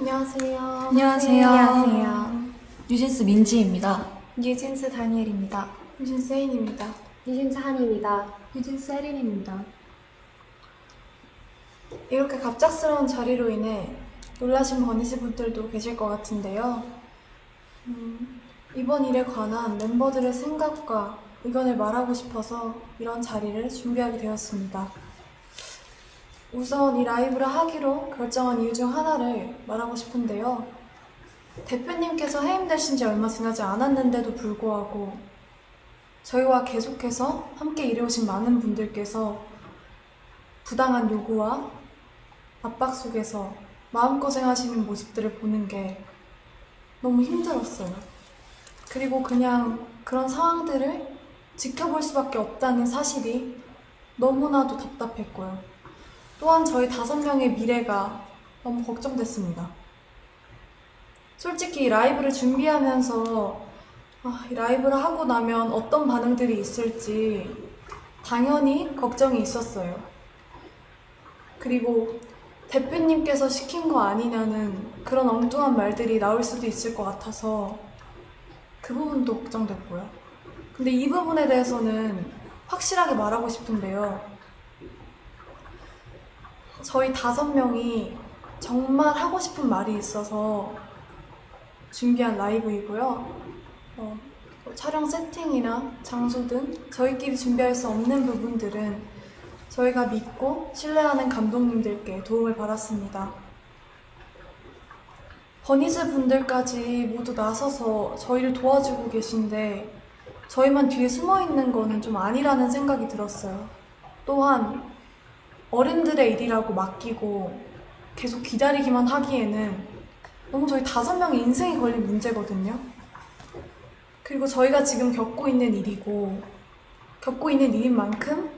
안녕하세요. 안녕하세요. 안녕하세요. 뉴진스 민지입니다. 뉴진스 다니엘입니다. 뉴진스 혜인입니다. 뉴진스 한입니다. 뉴진스 혜린입니다. 이렇게 갑작스러운 자리로 인해 놀라신 버니즈 분들도 계실 것 같은데요. 이번 일에 관한 멤버들의 생각과 의견을 말하고 싶어서 이런 자리를 준비하게 되었습니다. 우선 이 라이브를 하기로 결정한 이유 중 하나를 말하고 싶은데요. 대표님께서 해임되신 지 얼마 지나지 않았는데도 불구하고 저희와 계속해서 함께 일해오신 많은 분들께서 부당한 요구와 압박 속에서 마음고생하시는 모습들을 보는 게 너무 힘들었어요. 그리고 그냥 그런 상황들을 지켜볼 수밖에 없다는 사실이 너무나도 답답했고요. 또한 저희 5명의 미래가 너무 걱정됐습니다. 솔직히 이 라이브를 준비하면서 이 라이브를 하고 나면 어떤 반응들이 있을지 당연히 걱정이 있었어요. 그리고 대표님께서 시킨 거 아니냐는 그런 엉뚱한 말들이 나올 수도 있을 것 같아서 그 부분도 걱정됐고요. 근데 이 부분에 대해서는 확실하게 말하고 싶은데요. 저희 5명이 정말 하고 싶은 말이 있어서 준비한 라이브이고요. 촬영 세팅이나 장소 등 저희끼리 준비할 수 없는 부분들은 저희가 믿고 신뢰하는 감독님들께 도움을 받았습니다. 버니즈 분들까지 모두 나서서 저희를 도와주고 계신데 저희만 뒤에 숨어 있는 거는 좀 아니라는 생각이 들었어요. 또한 어른들의 일이라고 맡기고 계속 기다리기만 하기에는 너무 저희 5명의 인생이 걸린 문제거든요. 그리고 저희가 지금 겪고 있는 일이고 겪고 있는 일인 만큼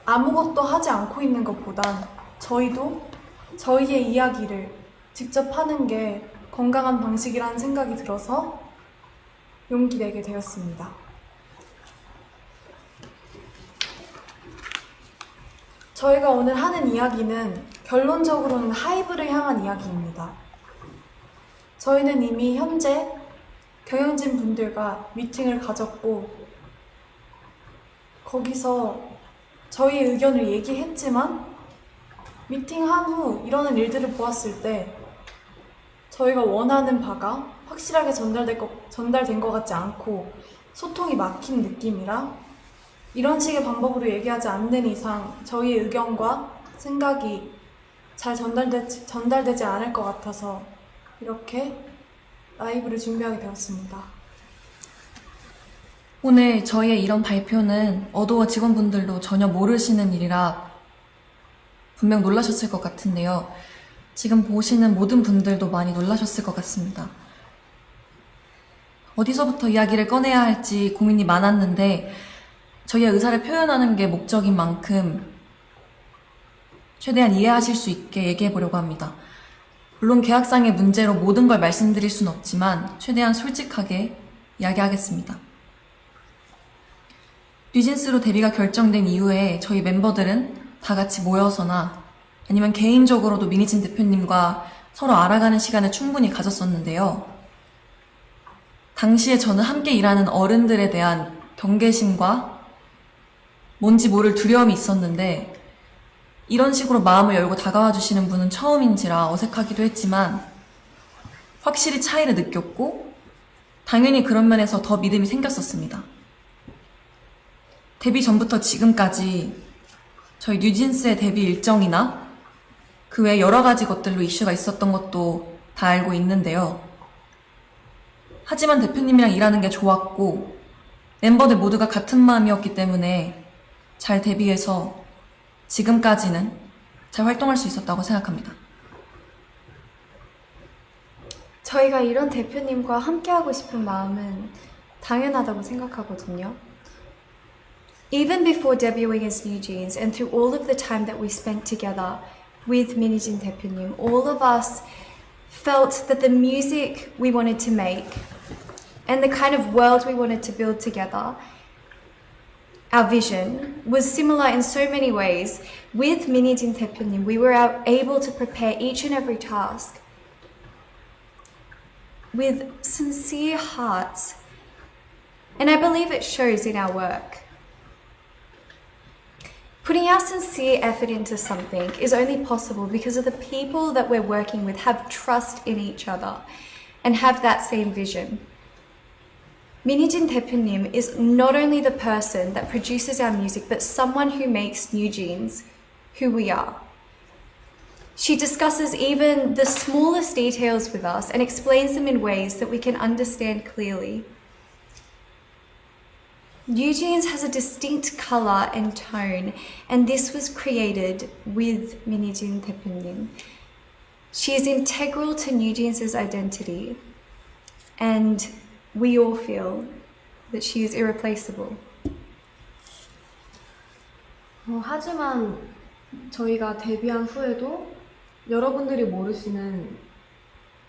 아무것도 하지 않고 있는 것보단 저희도 저희의 이야기를 직접 하는 게 건강한 방식이라는 생각이 들어서 용기 내게 되었습니다. 저희가 오늘 하는 이야기는 결론적으로는 하이브를 향한 이야기입니다. 저희는 이미 현재 경영진 분들과 미팅을 가졌고 거기서 저희의 의견을 얘기했지만 미팅한 후 이러는 일들을 보았을 때 저희가 원하는 바가 확실하게 전달된 것 같지 않고 소통이 막힌 느낌이라 이런 식의 방법으로 얘기하지 않는 이상 저희의 의견과 생각이 잘 전달되지 않을 것 같아서 이렇게 라이브를 준비하게 되었습니다. 오늘 저희의 이런 발표는 어도어 직원분들도 전혀 모르시는 일이라 분명 놀라셨을 것 같은데요. 지금 보시는 모든 분들도 많이 놀라셨을 것 같습니다. 어디서부터 이야기를 꺼내야 할지 고민이 많았는데 저희의 의사를 표현하는 게 목적인 만큼 최대한 이해하실 수 있게 얘기해 보려고 합니다. 물론 계약상의 문제로 모든 걸 말씀드릴 수는 없지만 최대한 솔직하게 이야기하겠습니다. 뉴진스로 데뷔가 결정된 이후에 저희 멤버들은 다 같이 모여서나 아니면 개인적으로도 미니진 대표님과 서로 알아가는 시간을 충분히 가졌었는데요. 당시에 저는 함께 일하는 어른들에 대한 경계심과 뭔지 모를 두려움이 있었는데 이런 식으로 마음을 열고 다가와 주시는 분은 처음인지라 어색하기도 했지만 확실히 차이를 느꼈고 당연히 그런 면에서 더 믿음이 생겼었습니다. 데뷔 전부터 지금까지 저희 뉴진스의 데뷔 일정이나 그 외 여러 가지 것들로 이슈가 있었던 것도 다 알고 있는데요. 하지만 대표님이랑 일하는 게 좋았고 멤버들 모두가 같은 마음이었기 때문에 잘 데뷔해서 지금까지는 잘 활동할 수 있었다고 생각합니다. 저희가 이런 대표님과 함께하고 싶은 마음은 당연하다고 생각하거든요. Even before debuting as New Jeans and through all of the time that we spent together with 민희진 대표님, all of us felt that the music we wanted to make and the kind of world we wanted to build together, our vision was similar in so many ways. With 민희진 대표님, we were able to prepare each and every task with sincere hearts. And I believe it shows in our work. Putting our sincere effort into something is only possible because of the people that we're working with have trust in each other and have that same vision. Minijin 대표님 is not only the person that produces our music, but someone who makes New Jeans who we are. She discusses even the smallest details with us and explains them in ways that we can understand clearly. New Jeans has a distinct color and tone, and this was created with Minijin 대표님. She is integral to New Jeans' identity, and we all feel that she is irreplaceable. 하지만 저희가 데뷔한 후에도 여러분들이 모르시는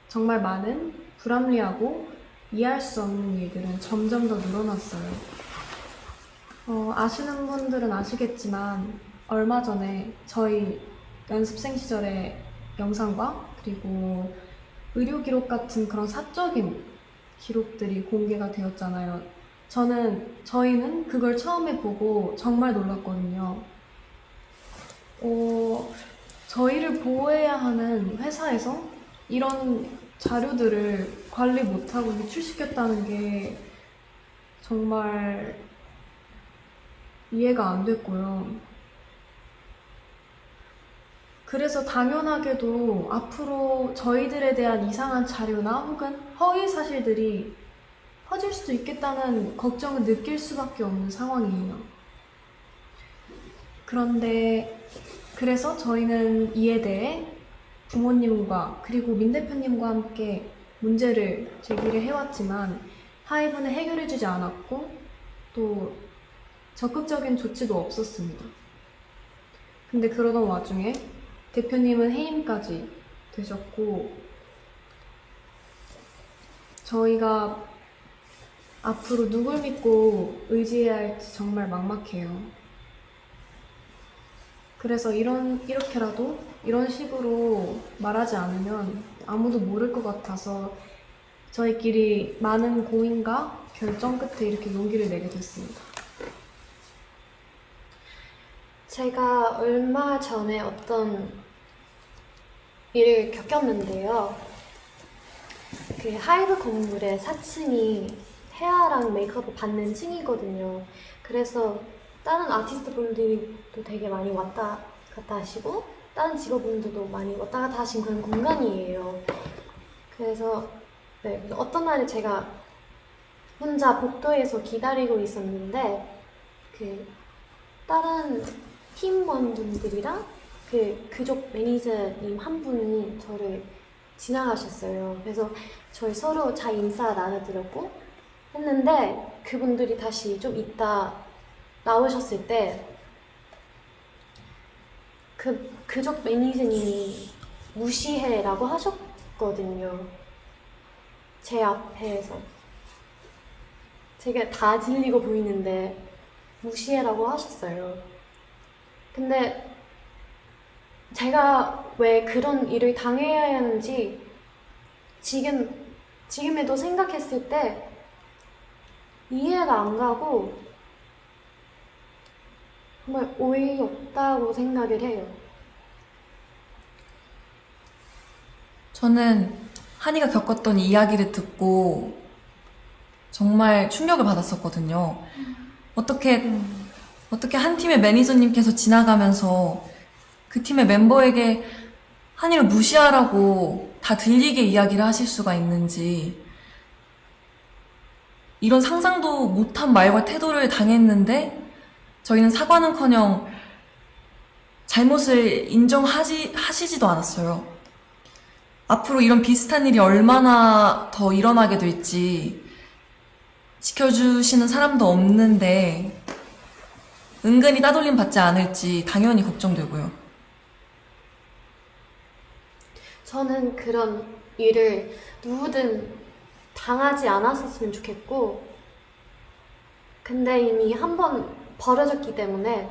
정말 많은 불합리하고 이해할 수 없는 일들은 점점 더 늘어났어요. 아시는 분들은 아시겠지만 얼마 전에 저희 연습생 시절의 영상과 그리고 의료 기록 같은 그런 사적인 기록들이 공개가 되었잖아요. 저희는 그걸 처음에 보고 정말 놀랐거든요. 저희를 보호해야 하는 회사에서 이런 자료들을 관리 못하고 유출시켰다는 게 정말 이해가 안 됐고요. 그래서 당연하게도 앞으로 저희들에 대한 이상한 자료나 혹은 허위 사실들이 퍼질 수도 있겠다는 걱정을 느낄 수밖에 없는 상황이에요. 그래서 저희는 이에 대해 부모님과 그리고 민 대표님과 함께 문제를 제기를 해왔지만 하이브는 해결해주지 않았고 또 적극적인 조치도 없었습니다. 근데 그러던 와중에 대표님은 해임까지 되셨고 저희가 앞으로 누굴 믿고 의지해야 할지 정말 막막해요. 그래서 이렇게라도 이런 식으로 말하지 않으면 아무도 모를 것 같아서 저희끼리 많은 고민과 결정 끝에 이렇게 용기를 내게 됐습니다. 제가 얼마 전에 어떤 일을 겪었는데요. 그 하이브 건물의 4층이 헤어랑 메이크업을 받는 층이거든요. 그래서 다른 아티스트 분들도 되게 많이 왔다 갔다 하시고 다른 직업분들도 많이 왔다 갔다 하신 그런 공간이에요. 그래서 어떤 날에 제가 혼자 복도에서 기다리고 있었는데 그 다른 팀원분들이랑 그 그쪽 매니저님 한 분이 저를 지나가셨어요. 그래서 저희 서로 잘 인사 나눠드렸고 했는데 그분들이 다시 좀 이따 나오셨을 때 그쪽 매니저님이 무시해라고 하셨거든요. 제 앞에서 제가 다 들리고 보이는데 무시해라고 하셨어요. 근데 제가 왜 그런 일을 당해야 하는지 지금에도 생각했을 때 이해가 안 가고 정말 어이없다고 생각을 해요. 저는 한이가 겪었던 이야기를 듣고 정말 충격을 받았었거든요. 어떻게 한 팀의 매니저님께서 지나가면서 그 팀의 멤버에게 한이를 무시하라고 다 들리게 이야기를 하실 수가 있는지, 이런 상상도 못한 말과 태도를 당했는데 저희는 사과는커녕 잘못을 하시지도 않았어요. 앞으로 이런 비슷한 일이 얼마나 더 일어나게 될지 지켜주시는 사람도 없는데 은근히 따돌림 받지 않을지 당연히 걱정되고요. 저는 그런 일을 누구든 당하지 않았었으면 좋겠고, 근데 이미 한 번 벌어졌기 때문에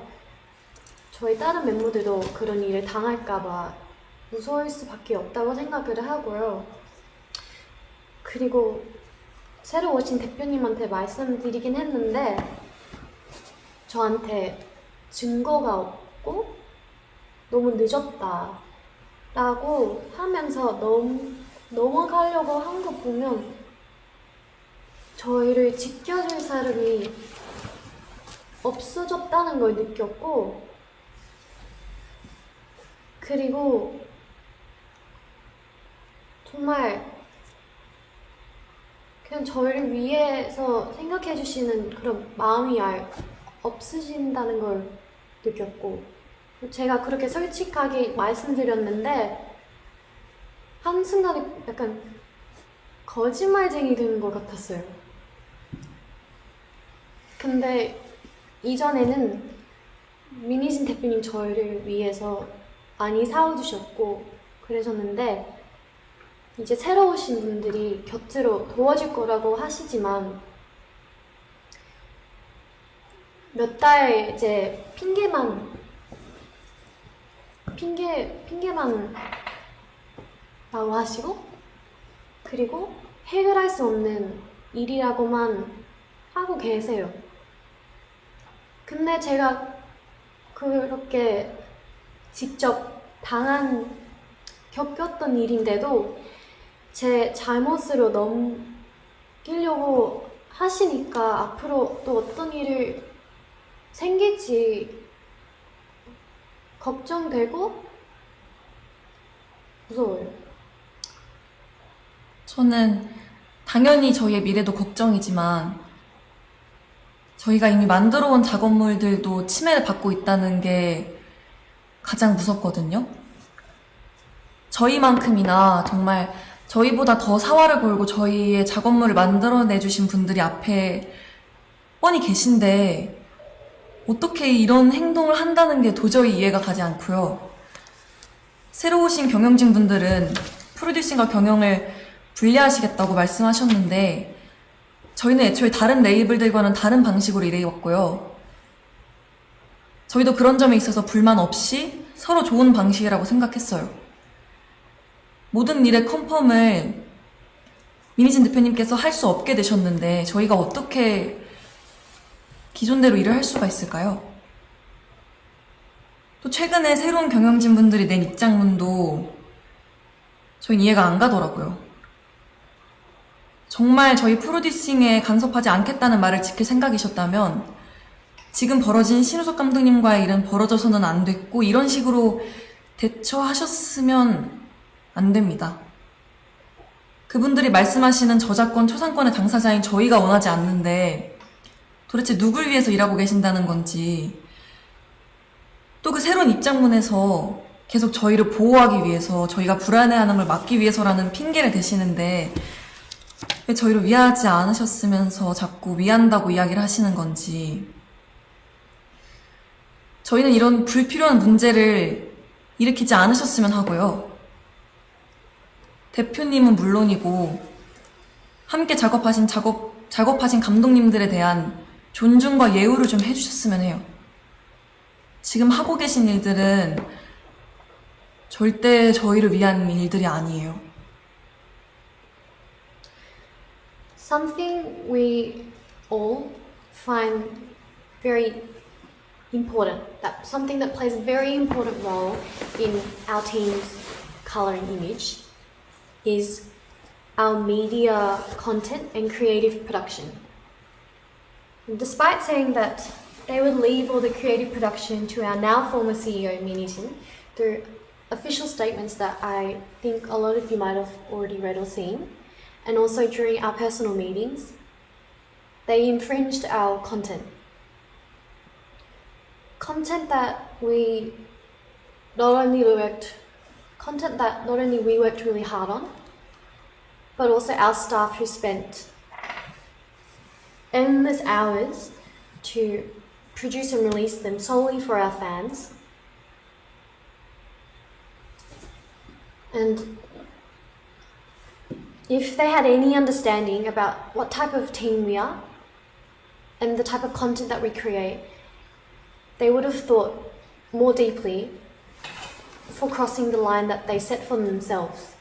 저희 다른 멤버들도 그런 일을 당할까봐 무서울 수밖에 없다고 생각을 하고요. 그리고 새로 오신 대표님한테 말씀드리긴 했는데 저한테 증거가 없고 너무 늦었다 라고 하면서 넘어가려고 한 거 보면 저희를 지켜줄 사람이 없어졌다는 걸 느꼈고, 그리고 정말 그냥 저희를 위해서 생각해 주시는 그런 마음이 없으신다는 걸 느꼈고, 제가 그렇게 솔직하게 말씀드렸는데 한순간에 약간 거짓말쟁이 되는 것 같았어요. 근데 이전에는 민희진 대표님 저희를 위해서 많이 사와주셨고 그러셨는데, 이제 새로 오신 분들이 곁으로 도와줄 거라고 하시지만 몇 달 이제 핑계만 라고 하시고, 그리고 해결할 수 없는 일이라고만 하고 계세요. 근데 제가 그렇게 직접 겪었던 일인데도 제 잘못으로 넘기려고 하시니까 앞으로 또 어떤 일을 생길지 걱정되고 무서워요. 저는 당연히 저희의 미래도 걱정이지만 저희가 이미 만들어 온 작업물들도 침해를 받고 있다는 게 가장 무섭거든요. 저희만큼이나 정말 저희보다 더 사활을 걸고 저희의 작업물을 만들어내주신 분들이 앞에 뻔히 계신데 어떻게 이런 행동을 한다는 게 도저히 이해가 가지 않고요. 새로 오신 경영진 분들은 프로듀싱과 경영을 분리하시겠다고 말씀하셨는데 저희는 애초에 다른 레이블들과는 다른 방식으로 일해왔고요. 저희도 그런 점에 있어서 불만 없이 서로 좋은 방식이라고 생각했어요. 모든 일의 컨펌을 민희진 대표님께서 할 수 없게 되셨는데 저희가 어떻게 기존대로 일을 할 수가 있을까요? 또 최근에 새로운 경영진 분들이 낸 입장문도 저희는 이해가 안 가더라고요. 정말 저희 프로듀싱에 간섭하지 않겠다는 말을 지킬 생각이셨다면 지금 벌어진 신우석 감독님과의 일은 벌어져서는 안 됐고 이런 식으로 대처하셨으면 안 됩니다. 그분들이 말씀하시는 저작권, 초상권의 당사자인 저희가 원하지 않는데 도대체 누굴 위해서 일하고 계신다는 건지, 또 그 새로운 입장문에서 계속 저희를 보호하기 위해서, 저희가 불안해하는 걸 막기 위해서라는 핑계를 대시는데 왜 저희를 위하지 않으셨으면서 자꾸 위한다고 이야기를 하시는 건지. 저희는 이런 불필요한 문제를 일으키지 않으셨으면 하고요. 대표님은 물론이고 함께 작업하신 감독님들에 대한 존중과 예우를 좀 해주셨으면 해요. 지금 하고 계신 일들은 절대 저희를 위한 일들이 아니에요. Something we all find very important, something that plays a very important role in our team's color and image is our media content and creative production. And despite saying that they would leave all the creative production to our now former CEO, Minijin, through official statements that I think a lot of you might have already read or seen, and also during our personal meetings, they infringed our content. Content that not only we worked really hard on, but also our staff who spent endless hours to produce and release them solely for our fans. And if they had any understanding about what type of team we are and the type of content that we create, they would have thought more deeply before crossing the line that they set for themselves.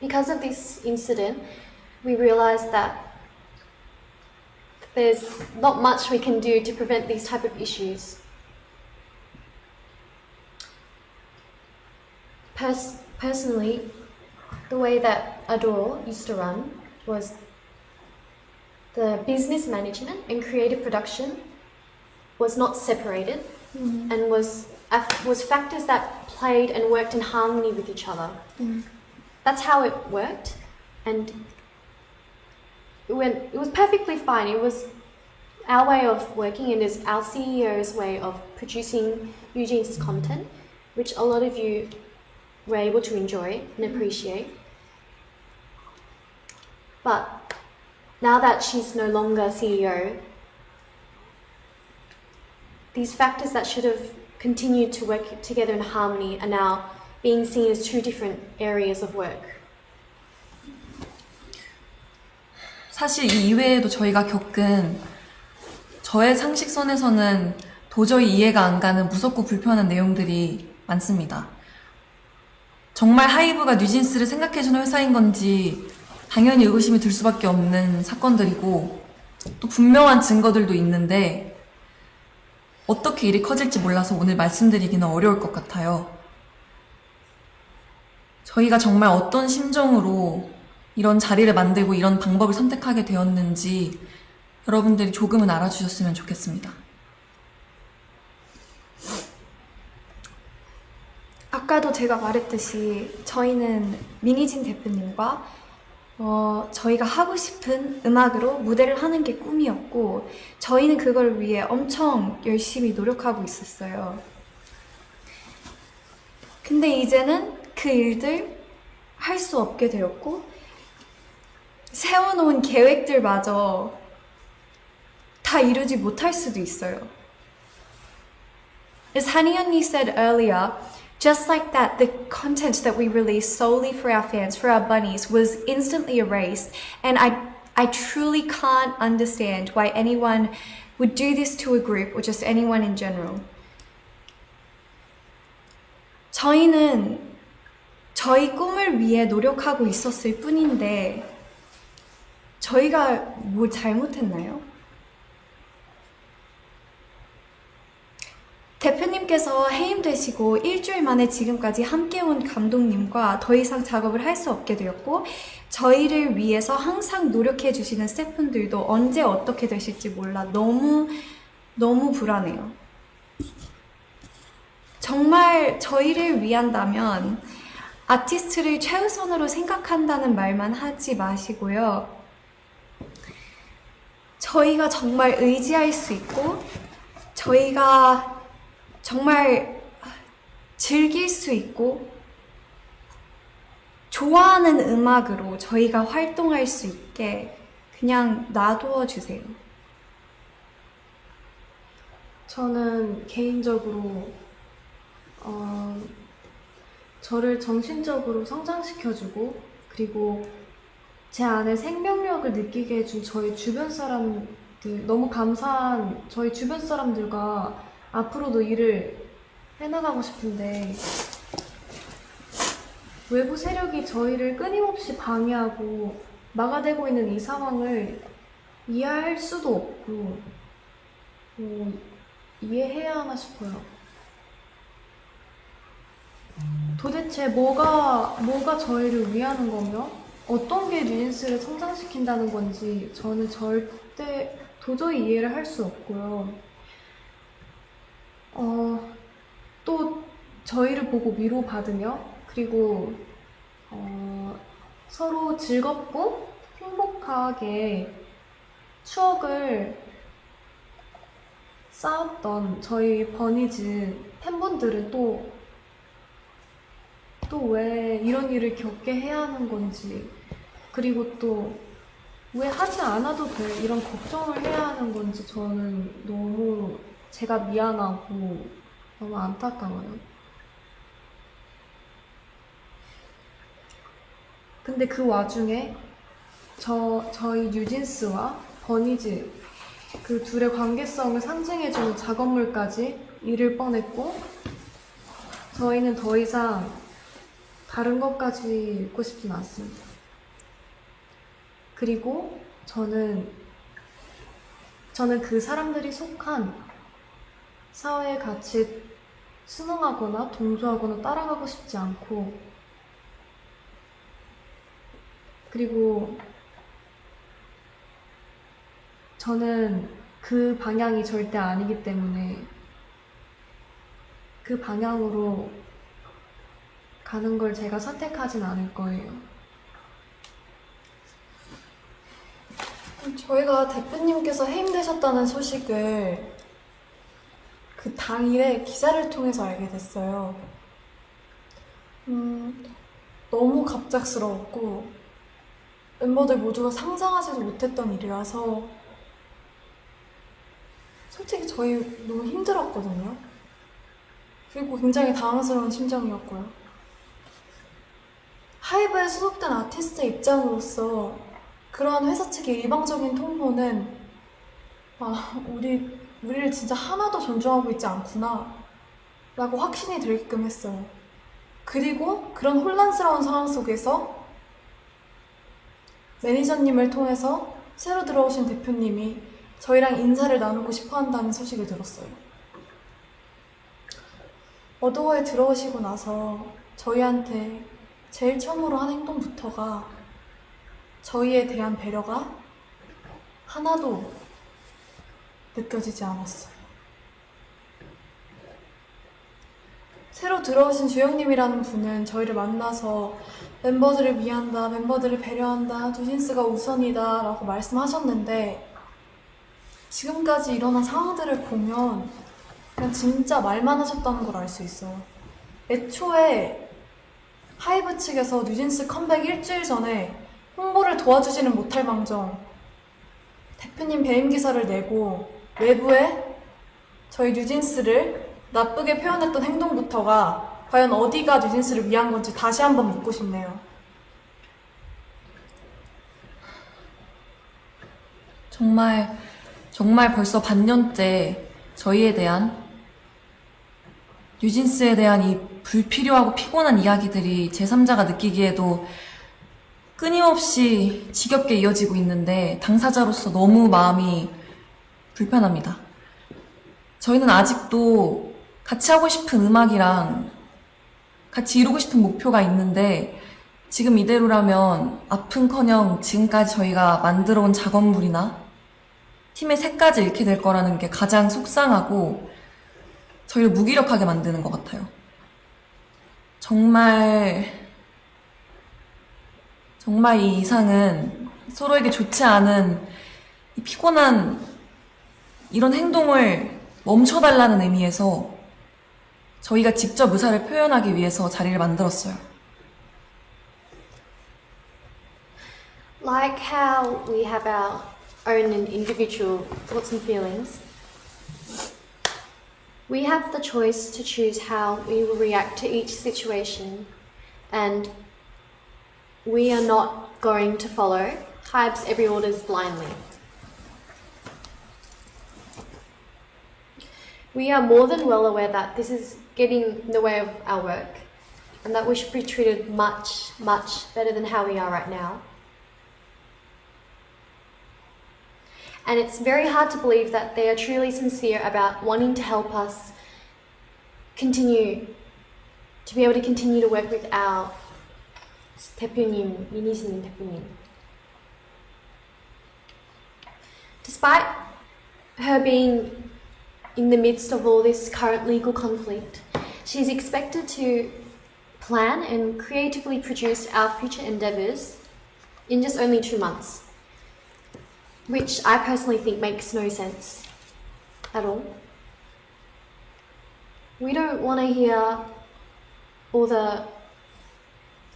because of this incident, we realized that there's not much we can do to prevent these type of issues. Personally, the way that Adore used to run was the business management and creative production was not separated and was factors that played and worked in harmony with each other. That's how it worked, and it was perfectly fine. It was our way of working, and it's our CEO's way of producing Eugene's content, which a lot of you were able to enjoy and appreciate. But now that she's no longer CEO, these factors that should have continued to work together in harmony are now being seen as two different areas of work. 사실 이 이외에도 저희가 겪은 저의 상식선에서는 도저히 이해가 안 가는 무섭고 불편한 내용들이 많습니다. 정말 하이브가 뉴진스를 생각해주는 회사인 건지 당연히 의구심이 들 수밖에 없는 사건들이고 또 분명한 증거들도 있는데 어떻게 일이 커질지 몰라서 오늘 말씀드리기는 어려울 것 같아요. 저희가 정말 어떤 심정으로 이런 자리를 만들고 이런 방법을 선택하게 되었는지 여러분들이 조금은 알아주셨으면 좋겠습니다. 아까도 제가 말했듯이 저희는 민희진 대표님과 저희가 하고 싶은 음악으로 무대를 하는 게 꿈이었고 저희는 그걸 위해 엄청 열심히 노력하고 있었어요. 근데 이제는 그 일들 할 수 없게 되었고 세워놓은 계획들마저 다 이루지 못할 수도 있어요. As Hani 언니 said earlier, just like that, the content that we released solely for our fans, for our bunnies, was instantly erased. And I truly can't understand why anyone would do this to a group or just anyone in general. 저희는 저희 꿈을 위해 노력하고 있었을 뿐인데 저희가 뭘 잘못했나요? 대표님께서 해임되시고 일주일 만에 지금까지 함께 온 감독님과 더 이상 작업을 할 수 없게 되었고 저희를 위해서 항상 노력해 주시는 스태프분들도 언제 어떻게 되실지 몰라 너무 불안해요. 정말 저희를 위한다면 아티스트를 최우선으로 생각한다는 말만 하지 마시고요. 저희가 정말 의지할 수 있고 저희가 정말 즐길 수 있고 좋아하는 음악으로 저희가 활동할 수 있게 그냥 놔두어 주세요. 저는 개인적으로 저를 정신적으로 성장시켜주고 그리고 제 안에 생명력을 느끼게 해준 저희 주변 사람들 너무 감사한 저희 주변 사람들과 앞으로도 일을 해나가고 싶은데 외부 세력이 저희를 끊임없이 방해하고 막아대고 있는 이 상황을 이해할 수도 없고 이해해야 하나 싶어요. 도대체 뭐가 저희를 위하는 거며 어떤 게 뉴진스를 성장시킨다는 건지 저는 절대 도저히 이해를 할 수 없고요. 또 저희를 보고 위로받으며 그리고 서로 즐겁고 행복하게 추억을 쌓았던 저희 버니즈 팬분들은 또 왜 이런 일을 겪게 해야 하는 건지 그리고 또 왜 하지 않아도 돼 이런 걱정을 해야 하는 건지 저는 너무 제가 미안하고 너무 안타까워요. 근데 그 와중에 저희 뉴진스와 버니즈 그 둘의 관계성을 상징해주는 작업물까지 잃을 뻔했고 저희는 더 이상 다른 것까지 읽고 싶진 않습니다. 그리고 저는 그 사람들이 속한 사회의 가치에 순응하거나 동조하거나 따라가고 싶지 않고, 그리고 저는 그 방향이 절대 아니기 때문에 그 방향으로 가는 걸 제가 선택하진 않을 거예요. 저희가 대표님께서 해임되셨다는 소식을 그 당일에 기사를 통해서 알게 됐어요. 너무 갑작스러웠고 멤버들 모두가 상상하지도 못했던 일이라서 솔직히 저희 너무 힘들었거든요. 그리고 굉장히 당황스러운 심정이었고요. 하이브에 소속된 아티스트 입장으로서 그러한 회사 측의 일방적인 통보는 우리를 진짜 하나도 존중하고 있지 않구나 라고 확신이 들게끔 했어요. 그리고 그런 혼란스러운 상황 속에서 매니저님을 통해서 새로 들어오신 대표님이 저희랑 인사를 나누고 싶어 한다는 소식을 들었어요. 어도어에 들어오시고 나서 저희한테 제일 처음으로 한 행동부터가 저희에 대한 배려가 하나도 느껴지지 않았어요. 새로 들어오신 주영님이라는 분은 저희를 만나서 멤버들을 위한다, 멤버들을 배려한다, 뉴진스가 우선이다 라고 말씀하셨는데 지금까지 일어난 상황들을 보면 그냥 진짜 말만 하셨다는 걸 알 수 있어요. 애초에 하이브 측에서 뉴진스 컴백 일주일 전에 홍보를 도와주지는 못할 망정 대표님 배임 기사를 내고 외부에 저희 뉴진스를 나쁘게 표현했던 행동부터가 과연 어디가 뉴진스를 위한 건지 다시 한번 묻고 싶네요. 정말 벌써 반년째 저희에 대한, 뉴진스에 대한 이 불필요하고 피곤한 이야기들이 제3자가 느끼기에도 끊임없이 지겹게 이어지고 있는데 당사자로서 너무 마음이 불편합니다. 저희는 아직도 같이 하고 싶은 음악이랑 같이 이루고 싶은 목표가 있는데 지금 이대로라면 아픈커녕 지금까지 저희가 만들어온 작업물이나 팀의 색까지 잃게 될 거라는 게 가장 속상하고 저희를 무기력하게 만드는 것 같아요. 정말 이 이상은 서로에게 좋지 않은 이 피곤한 이런 행동을 멈춰달라는 의미에서 저희가 직접 의사를 표현하기 위해서 자리를 만들었어요. Like how we have our own and individual thoughts and feelings, we have the choice to choose how we will react to each situation, and we are not going to follow Hybe's every orders blindly. We are more than well aware that this is getting in the way of our work and that we should be treated much, much better than how we are right now. And it's very hard to believe that they are truly sincere about wanting to help us continue to be able to continue to work with our 대표님, 미니스님 대표님. Despite her being in the midst of all this current legal conflict, she's expected to plan and creatively produce our future endeavours in just only 2 months, which I personally think makes no sense at all. We don't want to hear all the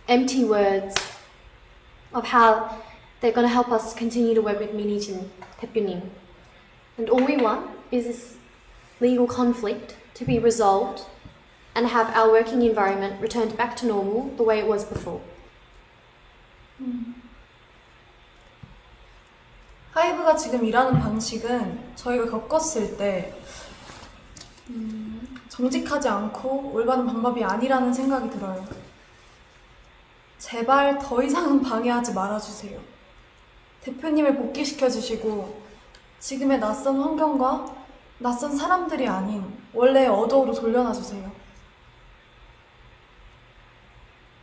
empty words of how they're going to help us continue to work with Minijin 대표님. And all we want is this legal conflict to be resolved and have our working environment returned back to normal the way it was before. 하이브가 지금 일하는 방식은 저희가 겪었을 때 정직하지 않고 올바른 방법이 아니라는 생각이 들어요. 제발 더 이상은 방해하지 말아주세요. 대표님을 복귀시켜주시고 지금의 낯선 환경과 낯선 사람들이 아닌 원래의 어도어로 돌려놔주세요.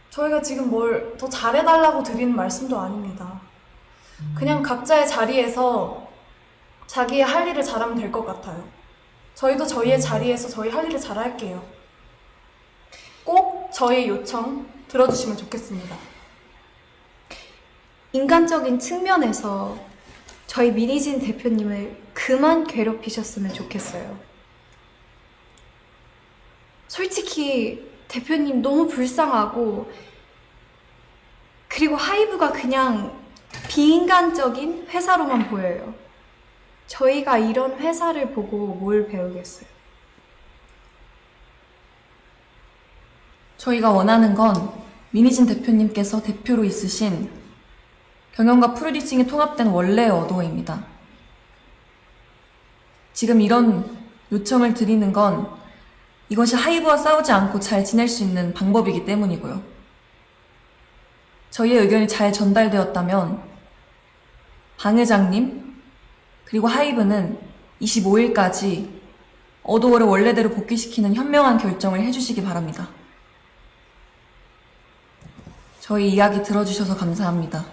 저희가 지금 뭘 더 잘해달라고 드리는 말씀도 아닙니다. 그냥 각자의 자리에서 자기의 할 일을 잘하면 될 것 같아요. 저희도 저희의 자리에서 저희 할 일을 잘할게요. 꼭 저희 요청 들어주시면 좋겠습니다. 인간적인 측면에서 저희 미니진 대표님을 그만 괴롭히셨으면 좋겠어요. 솔직히 대표님 너무 불쌍하고, 그리고 하이브가 그냥 비인간적인 회사로만 보여요. 저희가 이런 회사를 보고 뭘 배우겠어요? 저희가 원하는 건 미니진 대표님께서 대표로 있으신 경영과 프로듀싱이 통합된 원래의 어도어입니다. 지금 이런 요청을 드리는 건 이것이 하이브와 싸우지 않고 잘 지낼 수 있는 방법이기 때문이고요. 저희의 의견이 잘 전달되었다면 방 회장님 그리고 하이브는 25일까지 어도어를 원래대로 복귀시키는 현명한 결정을 해주시기 바랍니다. 저희 이야기 들어주셔서 감사합니다.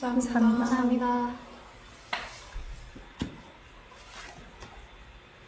감사합니다. 감사합니다.